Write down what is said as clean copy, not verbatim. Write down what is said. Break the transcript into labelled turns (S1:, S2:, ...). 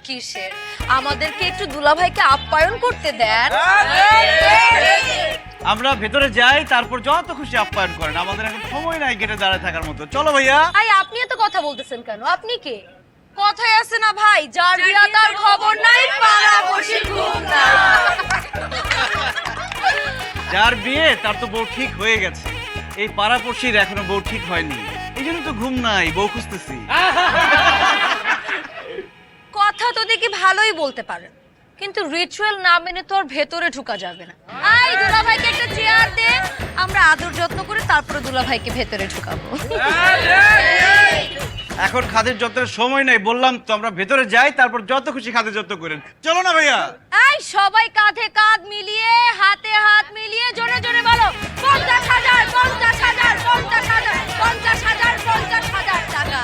S1: কিসের? আমাদেরকে একটু দুলাভাইকে আপ্যায়ন করতে দেন।
S2: আমরা ভেতরে যাই, তারপর যত খুশি আপ্যায়ন করেন। আমাদের এখন সময় নাই গেটে দাঁড়ায় থাকার মতো। চলো ভাইয়া।
S1: আই আপনি এত কথা বলতেছেন কেন? আপনি কে? কথায় আছে না ভাই, যার বিয়া তার খবর নাই, পাড়াপড়শির ঘুম নাই।
S2: যার বিয়ে তার তো বউ ঠিক হয়ে গেছে, এই পাড়াপড়শির এখনো বউ ঠিক হয়নি, এই জন্য তো ঘুম নাই, বউ খুঁজতেছি।
S1: কথা তো দেখি ভালোই বলতে পারেন, কিন্তু রিচুয়াল না মেনে তো আর ভেতরে ঢোকা যাবে না। আই দুলাভাইকে একটা চেয়ার দে, আমরা আদর যত্ন করে তারপরে দুলাভাইকে ভেতরে ঢুকাবো।
S2: এখন খাদের যত্নের সময় নাই, বললাম তো আমরা ভেতরে যাই, তারপর যত খুশি খাদের যত্ন করেন। চলো না ভাইয়া।
S1: আই সবাই কাঁধে কাঁধ মিলিয়ে, হাতে হাত মিলিয়ে জোরে জোরে বলো 50,000 50,000 50,000 50,000 50,000 টাকা।